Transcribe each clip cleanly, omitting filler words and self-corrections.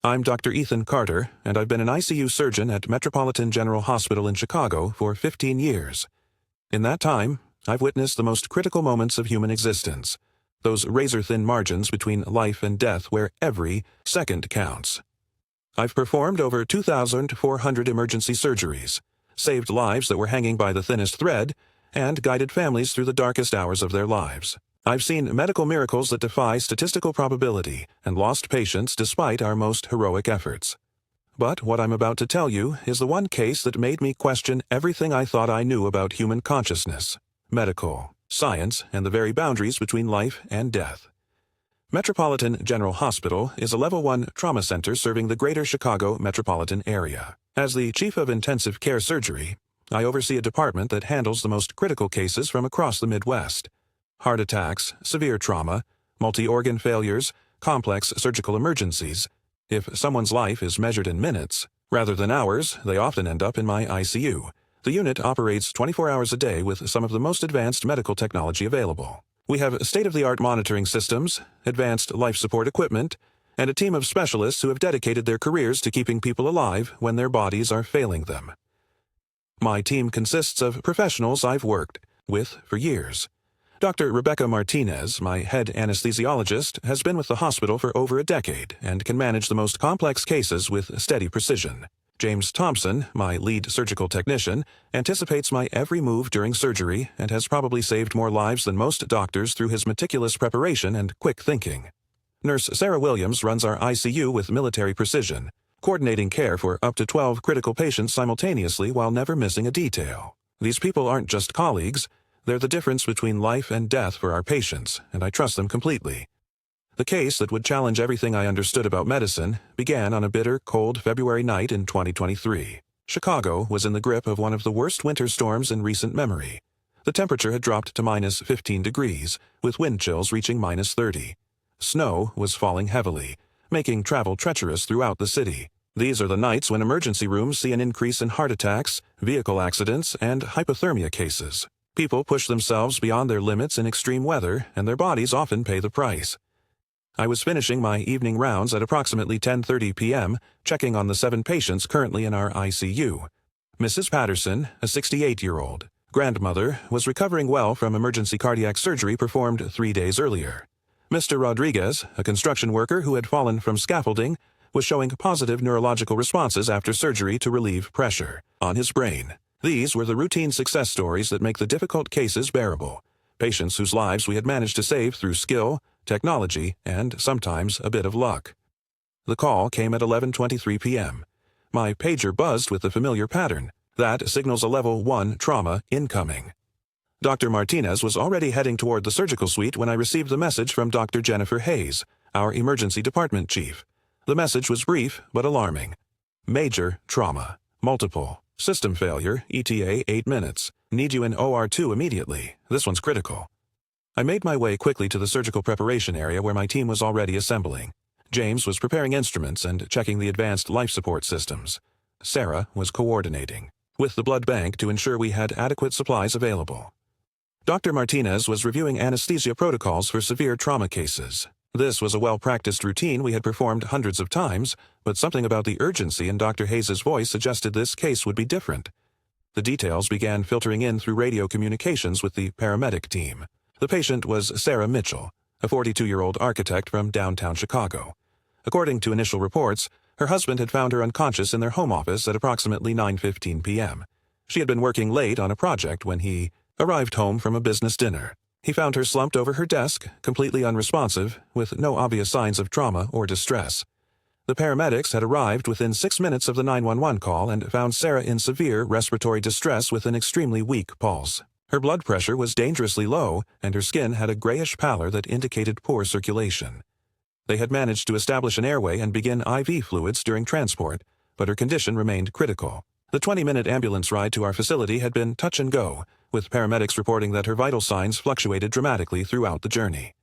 I'm Dr. Ethan Carter, and I've been an ICU surgeon at Metropolitan General Hospital in Chicago for 15 years. In that time, I've witnessed the most critical moments of human existence, those razor-thin margins between life and death where every second counts. I've performed over 2,400 emergency surgeries, saved lives that were hanging by the thinnest thread, and guided families through the darkest hours of their lives. I've seen medical miracles that defy statistical probability and lost patients despite our most heroic efforts. But what I'm about to tell you is the one case that made me question everything I thought I knew about human consciousness, medical, science, and the very boundaries between life and death. Metropolitan General Hospital is a Level 1 trauma center serving the greater Chicago metropolitan area. As the Chief of Intensive Care Surgery, I oversee a department that handles the most critical cases from across the Midwest. Heart attacks, severe trauma, multi-organ failures, complex surgical emergencies. If someone's life is measured in minutes, rather than hours, they often end up in my ICU. The unit operates 24 hours a day with some of the most advanced medical technology available. We have state-of-the-art monitoring systems, advanced life support equipment, and a team of specialists who have dedicated their careers to keeping people alive when their bodies are failing them. My team consists of professionals I've worked with for years. Dr. Rebecca Martinez, my head anesthesiologist, has been with the hospital for over a decade and can manage the most complex cases with steady precision. James Thompson, my lead surgical technician, anticipates my every move during surgery and has probably saved more lives than most doctors through his meticulous preparation and quick thinking. Nurse Sarah Williams runs our ICU with military precision, coordinating care for up to 12 critical patients simultaneously while never missing a detail. These people aren't just colleagues, they're the difference between life and death for our patients, and I trust them completely. The case that would challenge everything I understood about medicine began on a bitter, cold February night in 2023. Chicago was in the grip of one of the worst winter storms in recent memory. The temperature had dropped to minus 15 degrees, with wind chills reaching minus 30. Snow was falling heavily, making travel treacherous throughout the city. These are the nights when emergency rooms see an increase in heart attacks, vehicle accidents, and hypothermia cases. People push themselves beyond their limits in extreme weather, and their bodies often pay the price. I was finishing my evening rounds at approximately 10:30 p.m., checking on the 7 patients currently in our ICU. Mrs. Patterson, a 68-year-old grandmother, was recovering well from emergency cardiac surgery performed 3 days earlier. Mr. Rodriguez, a construction worker who had fallen from scaffolding, was showing positive neurological responses after surgery to relieve pressure on his brain. These were the routine success stories that make the difficult cases bearable. Patients whose lives we had managed to save through skill, technology, and sometimes a bit of luck. The call came at 11:23 p.m. My pager buzzed with the familiar pattern. That signals a Level 1 trauma incoming. Dr. Martinez was already heading toward the surgical suite when I received the message from Dr. Jennifer Hayes, our emergency department chief. The message was brief but alarming. Major trauma. Multiple. System failure, ETA 8 minutes. Need you in OR2 immediately. This one's critical. I made my way quickly to the surgical preparation area where my team was already assembling. James was preparing instruments and checking the advanced life support systems. Sarah was coordinating with the blood bank to ensure we had adequate supplies available. Dr. Martinez was reviewing anesthesia protocols for severe trauma cases. This was a well-practiced routine we had performed hundreds of times, but something about the urgency in Dr. Hayes' voice suggested this case would be different. The details began filtering in through radio communications with the paramedic team. The patient was Sarah Mitchell, a 42-year-old architect from downtown Chicago. According to initial reports, her husband had found her unconscious in their home office at approximately 9:15 p.m. She had been working late on a project when he arrived home from a business dinner. He found her slumped over her desk, completely unresponsive, with no obvious signs of trauma or distress. The paramedics had arrived within 6 minutes of the 911 call and found Sarah in severe respiratory distress with an extremely weak pulse. Her blood pressure was dangerously low, and her skin had a grayish pallor that indicated poor circulation. They had managed to establish an airway and begin IV fluids during transport, but her condition remained critical. The 20-minute ambulance ride to our facility had been touch and go, with paramedics reporting that her vital signs fluctuated dramatically throughout the journey.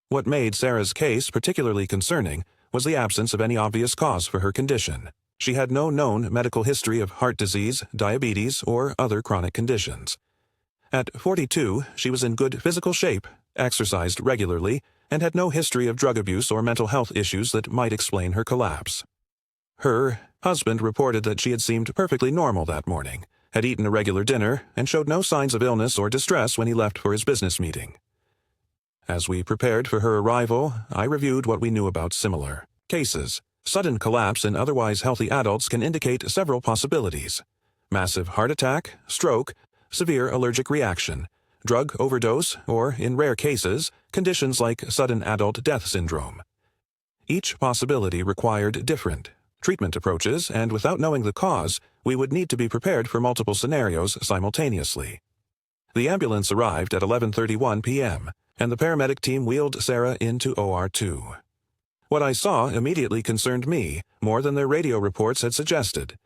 What made Sarah's case particularly concerning was the absence of any obvious cause for her condition. She had no known medical history of heart disease, diabetes, or other chronic conditions. At 42, she was in good physical shape, exercised regularly, and had no history of drug abuse or mental health issues that might explain her collapse. Her husband reported that she had seemed perfectly normal that morning, had eaten a regular dinner, and showed no signs of illness or distress when he left for his business meeting. As we prepared for her arrival, I reviewed what we knew about similar cases. Sudden collapse in otherwise healthy adults can indicate several possibilities: massive heart attack, stroke, severe allergic reaction, drug overdose, or, in rare cases, conditions like sudden adult death syndrome. Each possibility required different treatment approaches, and without knowing the cause, we would need to be prepared for multiple scenarios simultaneously. The ambulance arrived at 11:31 p.m., and the paramedic team wheeled Sarah into OR 2. What I saw immediately concerned me more than their radio reports had suggested.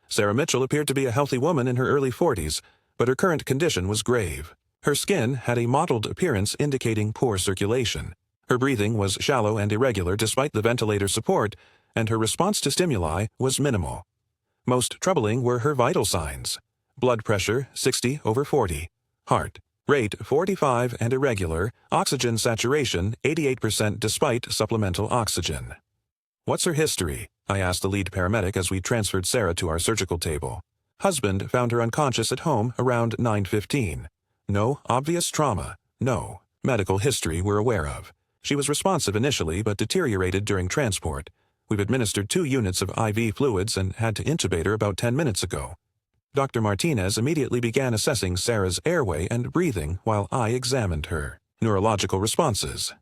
Sarah Mitchell appeared to be a healthy woman in her early 40s, but her current condition was grave. Her skin had a mottled appearance indicating poor circulation. Her breathing was shallow and irregular despite the ventilator support, and her response to stimuli was minimal. Most troubling were her vital signs: blood pressure 60/40, heart rate 45 and irregular, oxygen saturation 88% despite supplemental oxygen. "What's her history?" I asked the lead paramedic as we transferred Sarah to our surgical table. Husband found her unconscious at home around 9:15. No obvious trauma, no medical history we're aware of. She was responsive initially but deteriorated during transport. We've administered 2 units of IV fluids and had to intubate her about 10 minutes ago. Dr. Martinez immediately began assessing Sarah's airway and breathing while I examined her neurological responses.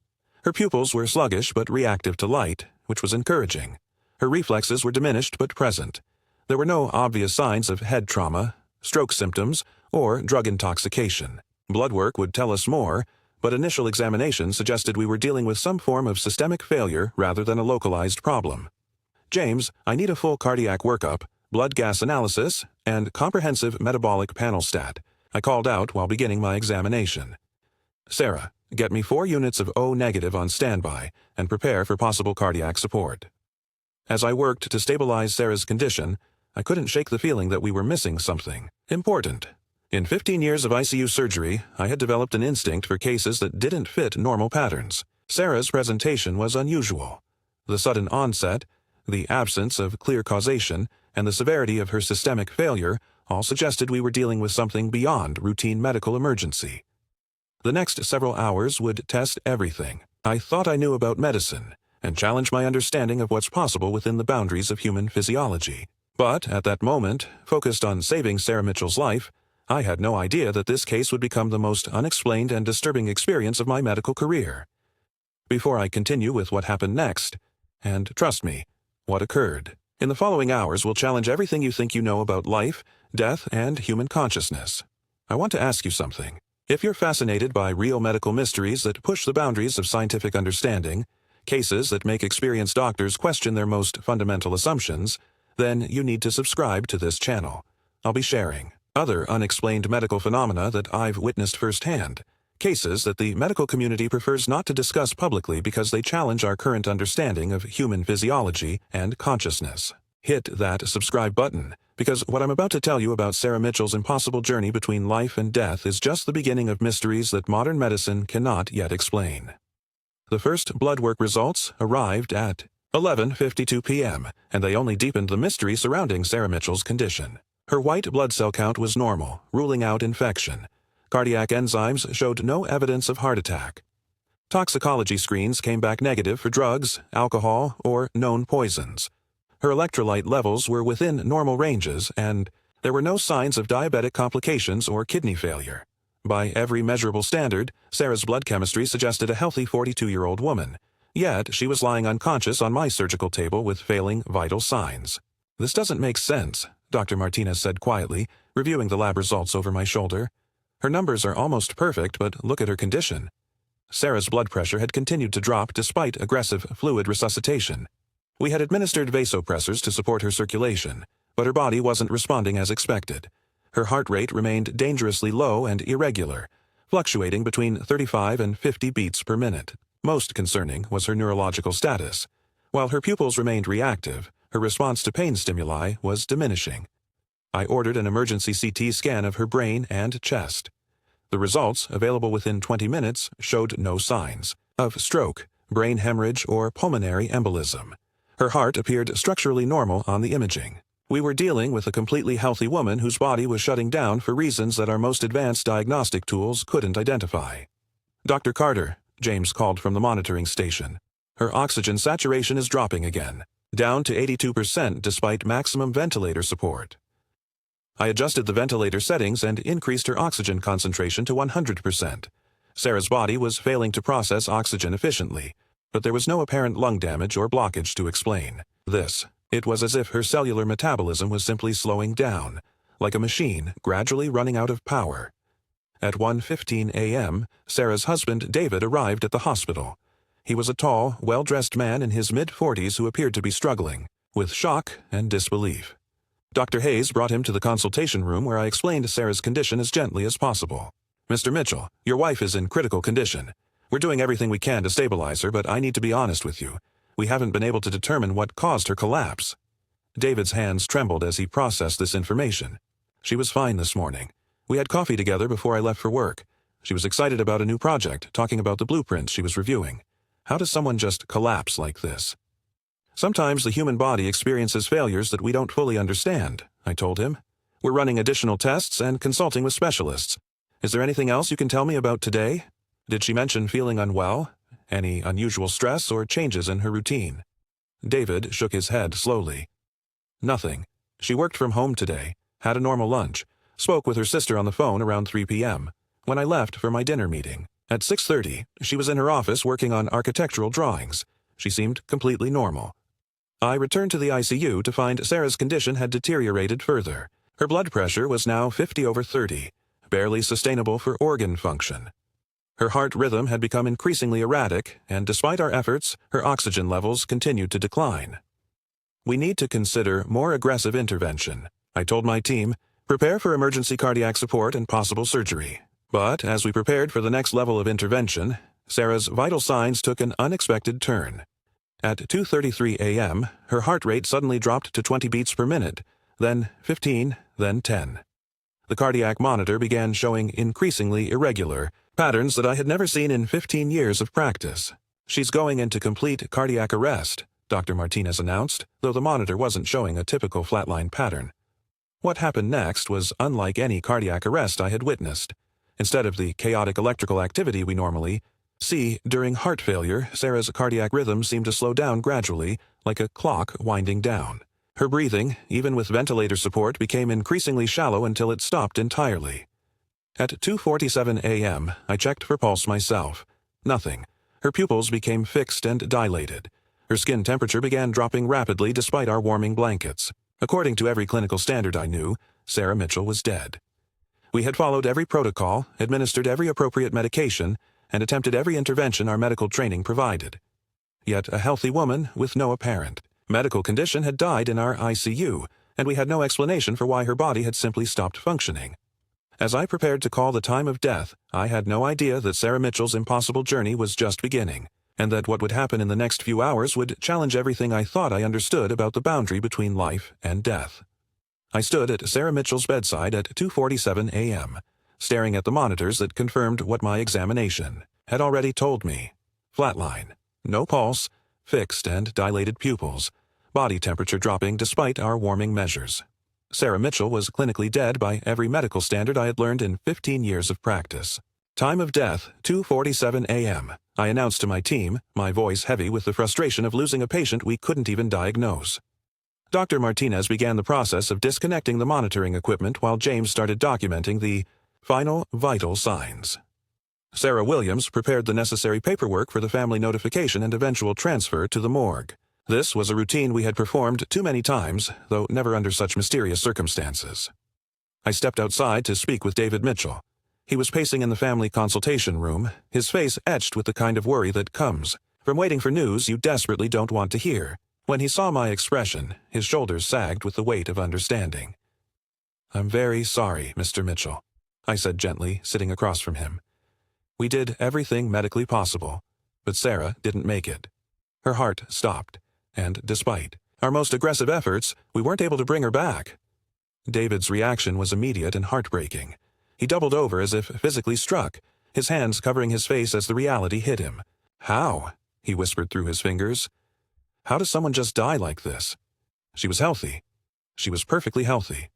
Her pupils were sluggish but reactive to light, which was encouraging. Her reflexes were diminished but present. There were no obvious signs of head trauma, stroke symptoms, or drug intoxication. Blood work would tell us more, but initial examination suggested we were dealing with some form of systemic failure rather than a localized problem. "James, I need a full cardiac workup, blood gas analysis, and comprehensive metabolic panel stat," I called out while beginning my examination. "Sarah, get me 4 units of O negative on standby and prepare for possible cardiac support." As I worked to stabilize Sarah's condition, I couldn't shake the feeling that we were missing something important. In 15 years of ICU surgery, I had developed an instinct for cases that didn't fit normal patterns. Sarah's presentation was unusual. The sudden onset, the absence of clear causation, and the severity of her systemic failure all suggested we were dealing with something beyond routine medical emergency. The next several hours would test everything I thought I knew about medicine and challenge my understanding of what's possible within the boundaries of human physiology. But at that moment, focused on saving Sarah Mitchell's life, I had no idea that this case would become the most unexplained and disturbing experience of my medical career. Before I continue with what happened next, and trust me, what occurred, in the following hours will challenge everything you think you know about life, death, and human consciousness. I want to ask you something. If you're fascinated by real medical mysteries that push the boundaries of scientific understanding, cases that make experienced doctors question their most fundamental assumptions, then you need to subscribe to this channel. I'll be sharing other unexplained medical phenomena that I've witnessed firsthand, cases that the medical community prefers not to discuss publicly because they challenge our current understanding of human physiology and consciousness. Hit that subscribe button, because what I'm about to tell you about Sarah Mitchell's impossible journey between life and death is just the beginning of mysteries that modern medicine cannot yet explain. The first blood work results arrived at 11:52 p.m., and they only deepened the mystery surrounding Sarah Mitchell's condition. Her white blood cell count was normal, ruling out infection. Cardiac enzymes showed no evidence of heart attack. Toxicology screens came back negative for drugs, alcohol, or known poisons. Her electrolyte levels were within normal ranges, and there were no signs of diabetic complications or kidney failure. By every measurable standard, Sarah's blood chemistry suggested a healthy 42-year-old woman. Yet, she was lying unconscious on my surgical table with failing vital signs. "This doesn't make sense," Dr. Martinez said quietly, reviewing the lab results over my shoulder. "Her numbers are almost perfect, but look at her condition." Sarah's blood pressure had continued to drop despite aggressive fluid resuscitation. We had administered vasopressors to support her circulation, but her body wasn't responding as expected. Her heart rate remained dangerously low and irregular, fluctuating between 35 and 50 beats per minute. Most concerning was her neurological status. While her pupils remained reactive, her response to pain stimuli was diminishing. I ordered an emergency CT scan of her brain and chest. The results, available within 20 minutes, showed no signs of stroke, brain hemorrhage, or pulmonary embolism. Her heart appeared structurally normal on the imaging. We were dealing with a completely healthy woman whose body was shutting down for reasons that our most advanced diagnostic tools couldn't identify. "Dr. Carter," James called from the monitoring station. "Her oxygen saturation is dropping again, down to 82% despite maximum ventilator support." I adjusted the ventilator settings and increased her oxygen concentration to 100%. Sarah's body was failing to process oxygen efficiently, but there was no apparent lung damage or blockage to explain this. It was as if her cellular metabolism was simply slowing down, like a machine gradually running out of power. At 1:15 a.m., Sarah's husband, David, arrived at the hospital. He was a tall, well-dressed man in his mid-40s who appeared to be struggling with shock and disbelief. Dr. Hayes brought him to the consultation room where I explained Sarah's condition as gently as possible. "Mr. Mitchell, your wife is in critical condition. We're doing everything we can to stabilize her, but I need to be honest with you. We haven't been able to determine what caused her collapse." David's hands trembled as he processed this information. "She was fine this morning. We had coffee together before I left for work. She was excited about a new project, talking about the blueprints she was reviewing. How does someone just collapse like this?" "Sometimes the human body experiences failures that we don't fully understand," I told him. "We're running additional tests and consulting with specialists. Is there anything else you can tell me about today? Did she mention feeling unwell? Any unusual stress or changes in her routine?" David shook his head slowly. "Nothing. She worked from home today, had a normal lunch, spoke with her sister on the phone around 3 p.m. when I left for my dinner meeting. At 6:30, she was in her office working on architectural drawings. She seemed completely normal." I returned to the ICU to find Sarah's condition had deteriorated further. Her blood pressure was now 50/30, barely sustainable for organ function. Her heart rhythm had become increasingly erratic, and despite our efforts, her oxygen levels continued to decline. "We need to consider more aggressive intervention," I told my team. "Prepare for emergency cardiac support and possible surgery." But as we prepared for the next level of intervention, Sarah's vital signs took an unexpected turn. At 2:33 a.m., her heart rate suddenly dropped to 20 beats per minute, then 15, then 10. The cardiac monitor began showing increasingly irregular patterns that I had never seen in 15 years of practice. "She's going into complete cardiac arrest," Dr. Martinez announced, though the monitor wasn't showing a typical flatline pattern. What happened next was unlike any cardiac arrest I had witnessed. Instead of the chaotic electrical activity we normally see during heart failure, Sarah's cardiac rhythm seemed to slow down gradually, like a clock winding down. Her breathing, even with ventilator support, became increasingly shallow until it stopped entirely. At 2:47 a.m., I checked for pulse myself. Nothing. Her pupils became fixed and dilated. Her skin temperature began dropping rapidly despite our warming blankets. According to every clinical standard I knew, Sarah Mitchell was dead. We had followed every protocol, administered every appropriate medication, and attempted every intervention our medical training provided. Yet a healthy woman with no apparent medical condition had died in our ICU, and we had no explanation for why her body had simply stopped functioning. As I prepared to call the time of death, I had no idea that Sarah Mitchell's impossible journey was just beginning, and that what would happen in the next few hours would challenge everything I thought I understood about the boundary between life and death. I stood at Sarah Mitchell's bedside at 2:47 a.m., staring at the monitors that confirmed what my examination had already told me. Flatline, no pulse, fixed and dilated pupils, body temperature dropping despite our warming measures. Sarah Mitchell was clinically dead by every medical standard I had learned in 15 years of practice. Time of death, 2:47 a.m., I announced to my team, my voice heavy with the frustration of losing a patient we couldn't even diagnose. Dr. Martinez began the process of disconnecting the monitoring equipment while James started documenting the final vital signs. Sarah Williams prepared the necessary paperwork for the family notification and eventual transfer to the morgue. This was a routine we had performed too many times, though never under such mysterious circumstances. I stepped outside to speak with David Mitchell. He was pacing in the family consultation room, his face etched with the kind of worry that comes from waiting for news you desperately don't want to hear. When he saw my expression, his shoulders sagged with the weight of understanding. "I'm very sorry, Mr. Mitchell," I said gently, sitting across from him. "We did everything medically possible, but Sarah didn't make it. Her heart stopped, and despite our most aggressive efforts, we weren't able to bring her back." David's reaction was immediate and heartbreaking. He doubled over as if physically struck, his hands covering his face as the reality hit him. "How?" he whispered through his fingers. How does someone just die like this? She was healthy. She was perfectly healthy.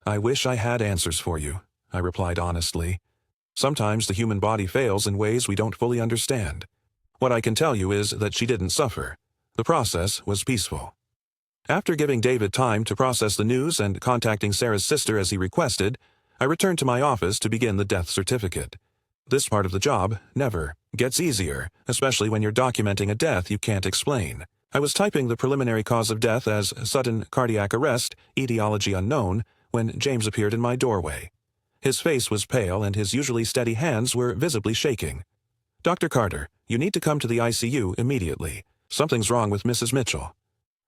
I wish I had answers for you, I replied honestly. Sometimes the human body fails in ways we don't fully understand. What I can tell you is that she didn't suffer. The process was peaceful. After giving David time to process the news and contacting Sarah's sister as he requested, I returned to my office to begin the death certificate. This part of the job never gets easier, especially when you're documenting a death you can't explain. I was typing the preliminary cause of death as sudden cardiac arrest, etiology unknown, when James appeared in my doorway. His face was pale and his usually steady hands were visibly shaking. "Dr. Carter, you need to come to the ICU immediately. Something's wrong with Mrs. Mitchell."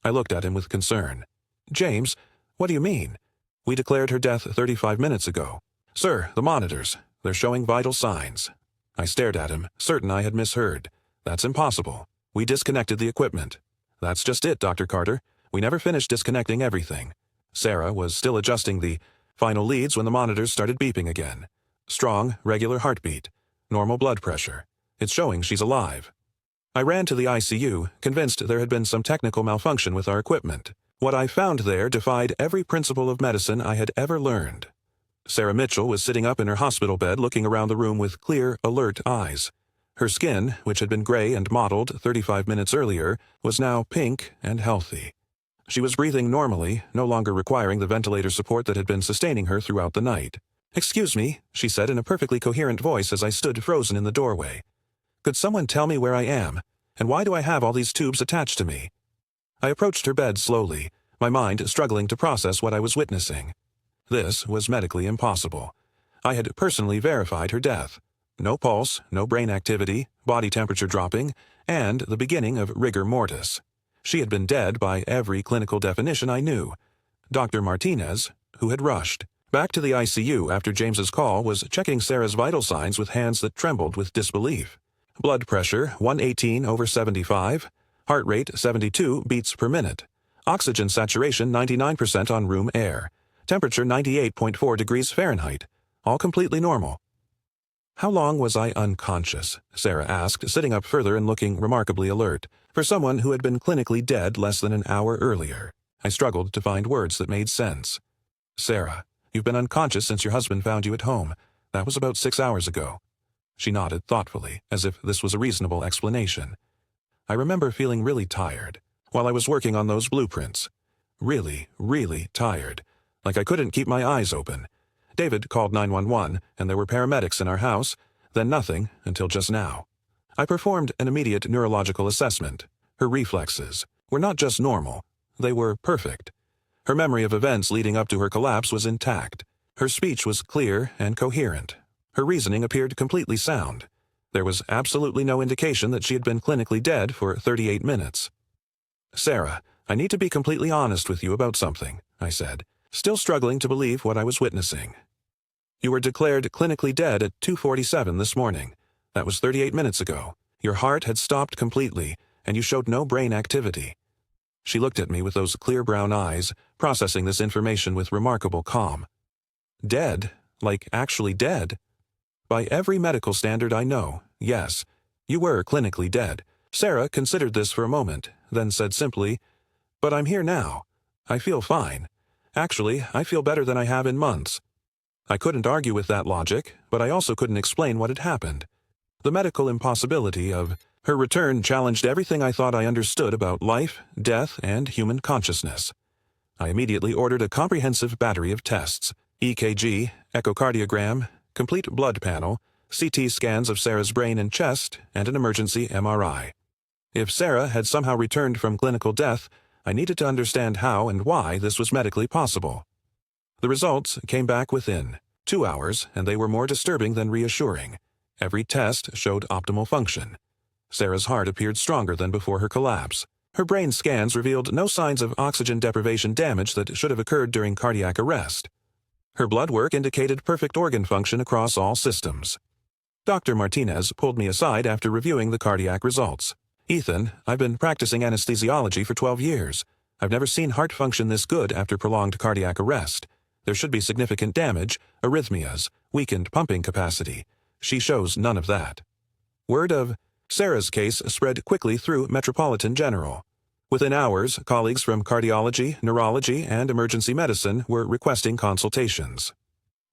I looked at him with concern. "James, what do you mean? We declared her death 35 minutes ago." "Sir, the monitors. They're showing vital signs." I stared at him, certain I had misheard. "That's impossible. We disconnected the equipment." "That's just it, Dr. Carter. We never finished disconnecting everything." Sarah was still adjusting the final leads when the monitors started beeping again. Strong, regular heartbeat. Normal blood pressure. It's showing she's alive. I ran to the ICU, convinced there had been some technical malfunction with our equipment. What I found there defied every principle of medicine I had ever learned. Sarah Mitchell was sitting up in her hospital bed looking around the room with clear, alert eyes. Her skin, which had been gray and mottled 35 minutes earlier, was now pink and healthy. She was breathing normally, no longer requiring the ventilator support that had been sustaining her throughout the night. "Excuse me," she said in a perfectly coherent voice as I stood frozen in the doorway. "Could someone tell me where I am? And why do I have all these tubes attached to me?" I approached her bed slowly, my mind struggling to process what I was witnessing. This was medically impossible. I had personally verified her death. No pulse, no brain activity, body temperature dropping, and the beginning of rigor mortis. She had been dead by every clinical definition I knew. Dr. Martinez, who had rushed back to the ICU after James's call, was checking Sarah's vital signs with hands that trembled with disbelief. Blood pressure 118/75, heart rate 72 beats per minute, oxygen saturation 99% on room air, temperature 98.4 degrees Fahrenheit, all completely normal. "How long was I unconscious?" Sarah asked, sitting up further and looking remarkably alert, for someone who had been clinically dead less than an hour earlier. I struggled to find words that made sense. "Sarah, you've been unconscious since your husband found you at home. That was about 6 hours ago." She nodded thoughtfully, as if this was a reasonable explanation. I remember feeling really tired while I was working on those blueprints. Really, really tired. Like I couldn't keep my eyes open. David called 911, and there were paramedics in our house, then nothing until just now. I performed an immediate neurological assessment. Her reflexes were not just normal, they were perfect. Her memory of events leading up to her collapse was intact. Her speech was clear and coherent. Her reasoning appeared completely sound. There was absolutely no indication that she had been clinically dead for 38 minutes. "Sarah, I need to be completely honest with you about something," I said, still struggling to believe what I was witnessing. "You were declared clinically dead at 2:47 this morning. That was 38 minutes ago. Your heart had stopped completely, and you showed no brain activity." She looked at me with those clear brown eyes, processing this information with remarkable calm. "Dead? Like actually dead?" "By every medical standard I know, yes, you were clinically dead." Sarah considered this for a moment, then said simply, "But I'm here now. I feel fine. Actually, I feel better than I have in months." I couldn't argue with that logic, but I also couldn't explain what had happened. The medical impossibility of her return challenged everything I thought I understood about life, death, and human consciousness. I immediately ordered a comprehensive battery of tests: EKG, echocardiogram, complete blood panel, CT scans of Sarah's brain and chest, and an emergency MRI. If Sarah had somehow returned from clinical death, I needed to understand how and why this was medically possible. The results came back within 2 hours, and they were more disturbing than reassuring. Every test showed optimal function. Sarah's heart appeared stronger than before her collapse. Her brain scans revealed no signs of oxygen deprivation damage that should have occurred during cardiac arrest. Her blood work indicated perfect organ function across all systems. Dr. Martinez pulled me aside after reviewing the cardiac results. "Ethan, I've been practicing anesthesiology for 12 years. I've never seen heart function this good after prolonged cardiac arrest. There should be significant damage, arrhythmias, weakened pumping capacity. She shows none of that." Word of Sarah's case spread quickly through Metropolitan General. Within hours, colleagues from cardiology, neurology, and emergency medicine were requesting consultations.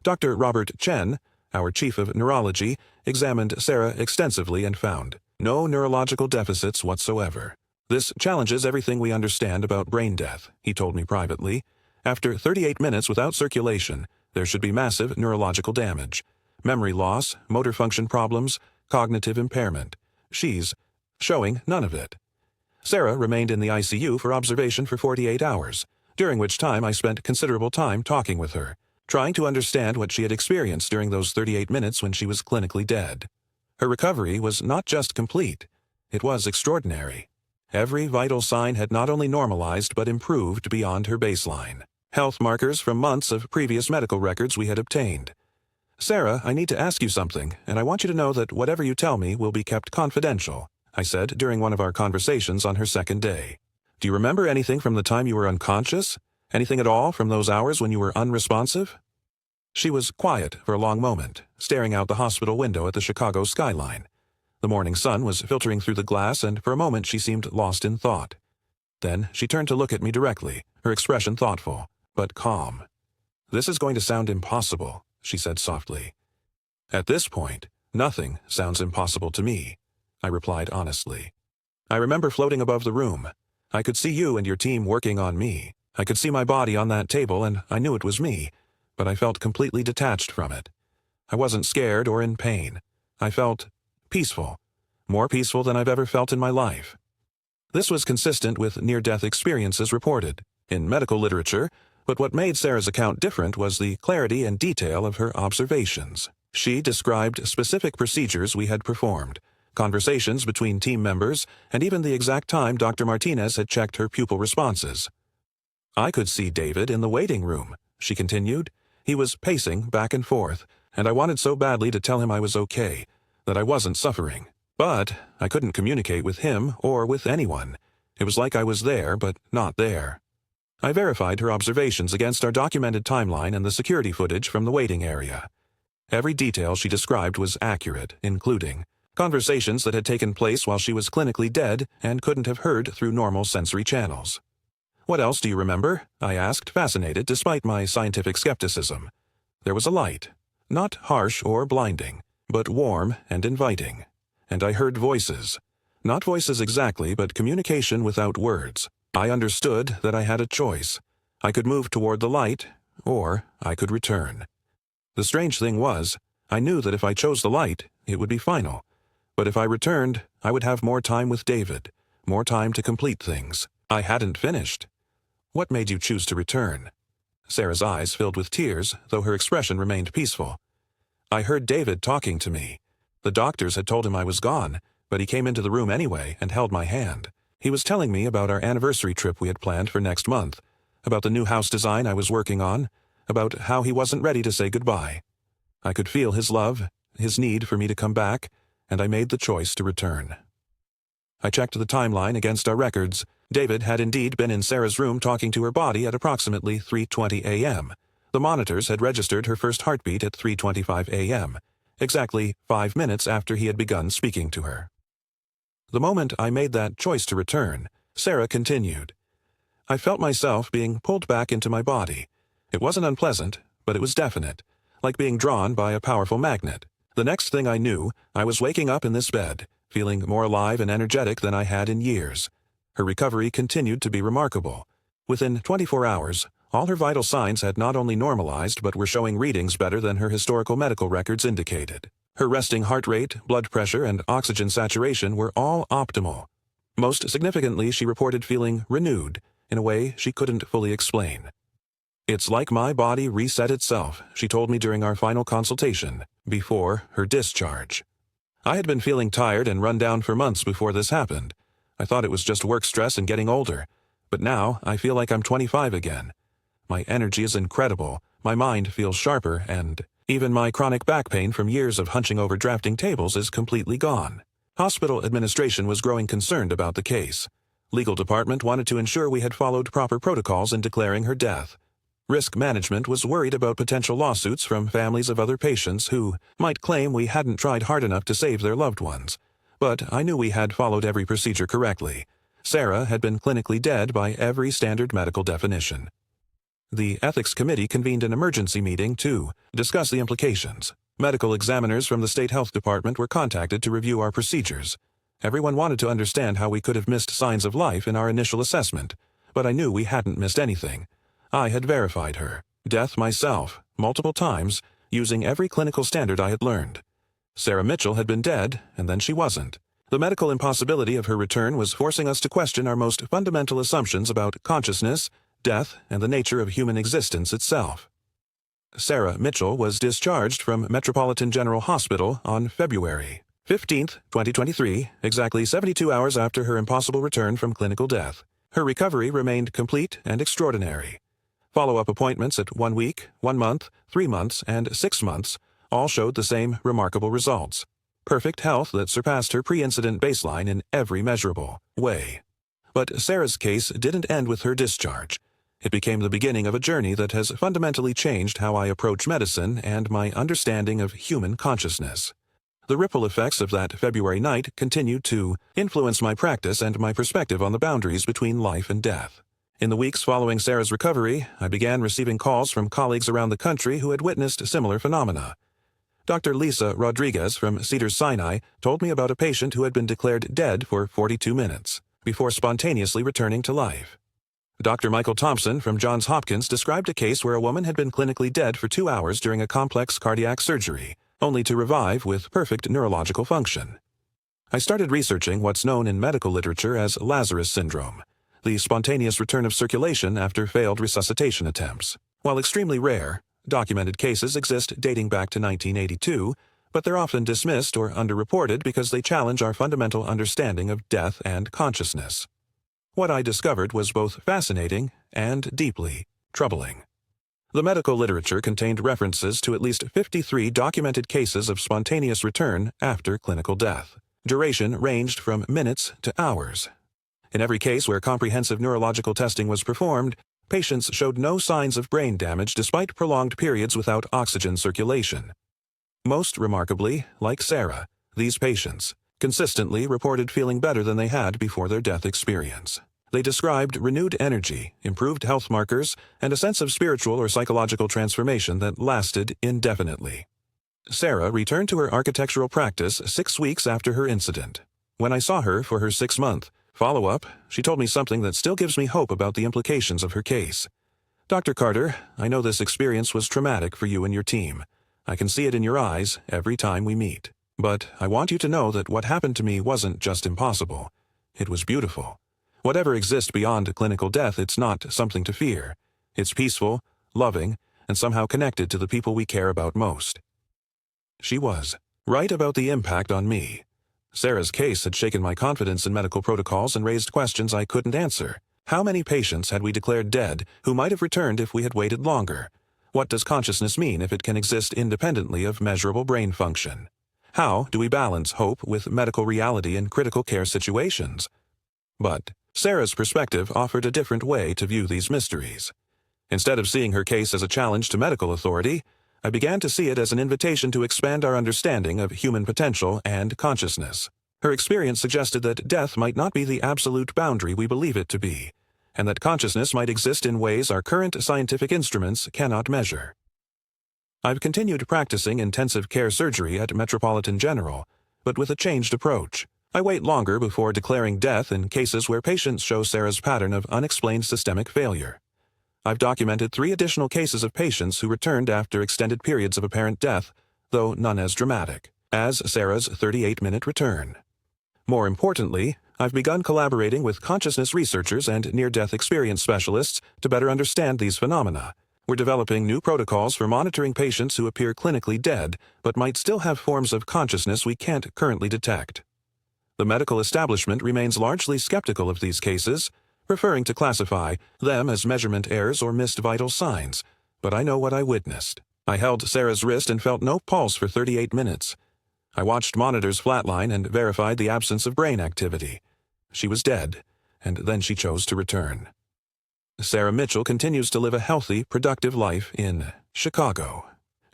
Dr. Robert Chen, our chief of neurology, examined Sarah extensively and found no neurological deficits whatsoever. "This challenges everything we understand about brain death," he told me privately. "After 38 minutes without circulation, there should be massive neurological damage. Memory loss, motor function problems, cognitive impairment. She's showing none of it." Sarah remained in the ICU for observation for 48 hours, during which time I spent considerable time talking with her, trying to understand what she had experienced during those 38 minutes when she was clinically dead. Her recovery was not just complete, it was extraordinary. Every vital sign had not only normalized but improved beyond her baseline. Health markers from months of previous medical records we had obtained. "Sarah, I need to ask you something, and I want you to know that whatever you tell me will be kept confidential," I said during one of our conversations on her second day. "Do you remember anything from the time you were unconscious? Anything at all from those hours when you were unresponsive?" She was quiet for a long moment, staring out the hospital window at the Chicago skyline. The morning sun was filtering through the glass, and for a moment she seemed lost in thought. Then she turned to look at me directly, her expression thoughtful, but calm. "This is going to sound impossible," she said softly. "At this point, nothing sounds impossible to me," I replied honestly. "I remember floating above the room. I could see you and your team working on me. I could see my body on that table, and I knew it was me, but I felt completely detached from it. I wasn't scared or in pain. I felt peaceful, more peaceful than I've ever felt in my life." This was consistent with near-death experiences reported in medical literature, but what made Sarah's account different was the clarity and detail of her observations. She described specific procedures we had performed, conversations between team members, and even the exact time Dr. Martinez had checked her pupil responses. "I could see David in the waiting room," she continued. "He was pacing back and forth, and I wanted so badly to tell him I was okay, that I wasn't suffering. But I couldn't communicate with him or with anyone. It was like I was there, but not there." I verified her observations against our documented timeline and the security footage from the waiting area. Every detail she described was accurate, including conversations that had taken place while she was clinically dead and couldn't have heard through normal sensory channels. "What else do you remember?" I asked, fascinated despite my scientific skepticism. "There was a light, not harsh or blinding, but warm and inviting. And I heard voices. Not voices exactly, but communication without words. I understood that I had a choice. I could move toward the light, or I could return. The strange thing was, I knew that if I chose the light, it would be final. But if I returned, I would have more time with David, more time to complete things. I hadn't finished." "What made you choose to return?" Sarah's eyes filled with tears, though her expression remained peaceful. "I heard David talking to me. The doctors had told him I was gone, but he came into the room anyway and held my hand. He was telling me about our anniversary trip we had planned for next month, about the new house design I was working on, about how he wasn't ready to say goodbye. I could feel his love, his need for me to come back, and I made the choice to return." I checked the timeline against our records. David had indeed been in Sarah's room talking to her body at approximately 3:20 a.m. The monitors had registered her first heartbeat at 3:25 a.m., exactly 5 minutes after he had begun speaking to her. "The moment I made that choice to return," Sarah continued, "I felt myself being pulled back into my body. It wasn't unpleasant, but it was definite, like being drawn by a powerful magnet. The next thing I knew, I was waking up in this bed, feeling more alive and energetic than I had in years." Her recovery continued to be remarkable. Within 24 hours, all her vital signs had not only normalized but were showing readings better than her historical medical records indicated. Her resting heart rate, blood pressure, and oxygen saturation were all optimal. Most significantly, she reported feeling renewed in a way she couldn't fully explain. "It's like my body reset itself," she told me during our final consultation, before her discharge. "I had been feeling tired and run down for months before this happened. I thought it was just work stress and getting older, but now I feel like I'm 25 again. My energy is incredible, my mind feels sharper, and even my chronic back pain from years of hunching over drafting tables is completely gone." Hospital administration was growing concerned about the case. Legal department wanted to ensure we had followed proper protocols in declaring her death. Risk management was worried about potential lawsuits from families of other patients who might claim we hadn't tried hard enough to save their loved ones. But I knew we had followed every procedure correctly. Sarah had been clinically dead by every standard medical definition. The ethics committee convened an emergency meeting to discuss the implications. Medical examiners from the state health department were contacted to review our procedures. Everyone wanted to understand how we could have missed signs of life in our initial assessment, but I knew we hadn't missed anything. I had verified her death myself, multiple times, using every clinical standard I had learned. Sarah Mitchell had been dead, and then she wasn't. The medical impossibility of her return was forcing us to question our most fundamental assumptions about consciousness, death, and the nature of human existence itself. Sarah Mitchell was discharged from Metropolitan General Hospital on February 15, 2023, exactly 72 hours after her impossible return from clinical death. Her recovery remained complete and extraordinary. Follow-up appointments at 1 week, 1 month, 3 months, and 6 months all showed the same remarkable results. Perfect health that surpassed her pre-incident baseline in every measurable way. But Sarah's case didn't end with her discharge. It became the beginning of a journey that has fundamentally changed how I approach medicine and my understanding of human consciousness. The ripple effects of that February night continued to influence my practice and my perspective on the boundaries between life and death. In the weeks following Sarah's recovery, I began receiving calls from colleagues around the country who had witnessed similar phenomena. Dr. Lisa Rodriguez from Cedars-Sinai told me about a patient who had been declared dead for 42 minutes before spontaneously returning to life. Dr. Michael Thompson from Johns Hopkins described a case where a woman had been clinically dead for 2 hours during a complex cardiac surgery, only to revive with perfect neurological function. I started researching what's known in medical literature as Lazarus syndrome, the spontaneous return of circulation after failed resuscitation attempts. While extremely rare, documented cases exist dating back to 1982, but they're often dismissed or underreported because they challenge our fundamental understanding of death and consciousness. What I discovered was both fascinating and deeply troubling. The medical literature contained references to at least 53 documented cases of spontaneous return after clinical death. Duration ranged from minutes to hours. In every case where comprehensive neurological testing was performed, patients showed no signs of brain damage despite prolonged periods without oxygen circulation. Most remarkably, like Sarah, these patients consistently reported feeling better than they had before their death experience. They described renewed energy, improved health markers, and a sense of spiritual or psychological transformation that lasted indefinitely. Sarah returned to her architectural practice 6 weeks after her incident. When I saw her for her 6-month follow-up, she told me something that still gives me hope about the implications of her case. "Dr. Carter, I know this experience was traumatic for you and your team. I can see it in your eyes every time we meet. But I want you to know that what happened to me wasn't just impossible. It was beautiful. Whatever exists beyond clinical death, it's not something to fear. It's peaceful, loving, and somehow connected to the people we care about most." She was right about the impact on me. Sarah's case had shaken my confidence in medical protocols and raised questions I couldn't answer. How many patients had we declared dead who might have returned if we had waited longer? What does consciousness mean if it can exist independently of measurable brain function? How do we balance hope with medical reality in critical care situations? But Sarah's perspective offered a different way to view these mysteries. Instead of seeing her case as a challenge to medical authority, I began to see it as an invitation to expand our understanding of human potential and consciousness. Her experience suggested that death might not be the absolute boundary we believe it to be, and that consciousness might exist in ways our current scientific instruments cannot measure. I've continued practicing intensive care surgery at Metropolitan General, but with a changed approach. I wait longer before declaring death in cases where patients show Sarah's pattern of unexplained systemic failure. I've documented 3 additional cases of patients who returned after extended periods of apparent death, though none as dramatic as Sarah's 38-minute return. More importantly, I've begun collaborating with consciousness researchers and near-death experience specialists to better understand these phenomena. We're developing new protocols for monitoring patients who appear clinically dead but might still have forms of consciousness we can't currently detect. The medical establishment remains largely skeptical of these cases, preferring to classify them as measurement errors or missed vital signs, but I know what I witnessed. I held Sarah's wrist and felt no pulse for 38 minutes. I watched monitors flatline and verified the absence of brain activity. She was dead, and then she chose to return. Sarah Mitchell continues to live a healthy, productive life in Chicago.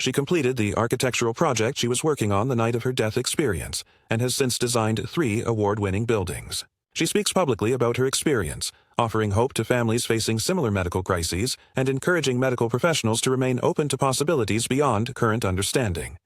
She completed the architectural project she was working on the night of her death experience and has since designed 3 award-winning buildings. She speaks publicly about her experience, offering hope to families facing similar medical crises and encouraging medical professionals to remain open to possibilities beyond current understanding.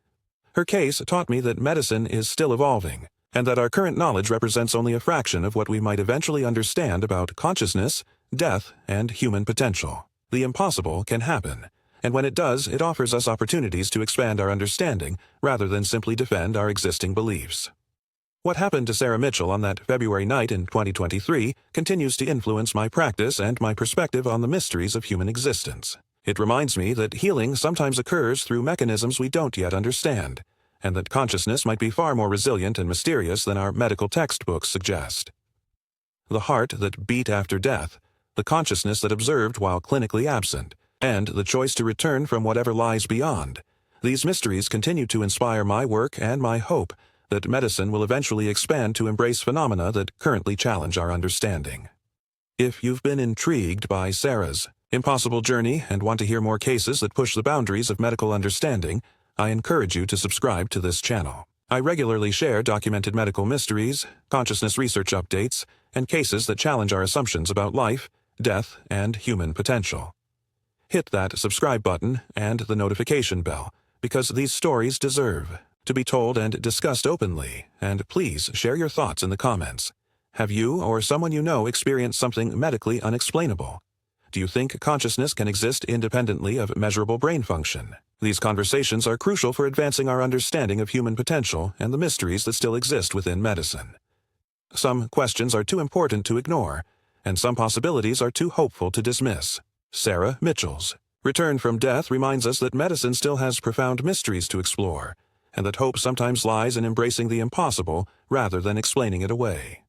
Her case taught me that medicine is still evolving, and that our current knowledge represents only a fraction of what we might eventually understand about consciousness, death, and human potential. The impossible can happen, and when it does, it offers us opportunities to expand our understanding rather than simply defend our existing beliefs. What happened to Sarah Mitchell on that February night in 2023 continues to influence my practice and my perspective on the mysteries of human existence. It reminds me that healing sometimes occurs through mechanisms we don't yet understand, and that consciousness might be far more resilient and mysterious than our medical textbooks suggest. The heart that beat after death, the consciousness that observed while clinically absent, and the choice to return from whatever lies beyond. These mysteries continue to inspire my work and my hope that medicine will eventually expand to embrace phenomena that currently challenge our understanding. If you've been intrigued by Sarah's impossible journey and want to hear more cases that push the boundaries of medical understanding, I encourage you to subscribe to this channel. I regularly share documented medical mysteries, consciousness research updates, and cases that challenge our assumptions about life, death, and human potential. Hit that subscribe button and the notification bell, because these stories deserve to be told and discussed openly, and please share your thoughts in the comments. Have you or someone you know experienced something medically unexplainable? Do you think consciousness can exist independently of measurable brain function? These conversations are crucial for advancing our understanding of human potential and the mysteries that still exist within medicine. Some questions are too important to ignore, and some possibilities are too hopeful to dismiss. Sarah Mitchell's return from death reminds us that medicine still has profound mysteries to explore, and that hope sometimes lies in embracing the impossible rather than explaining it away.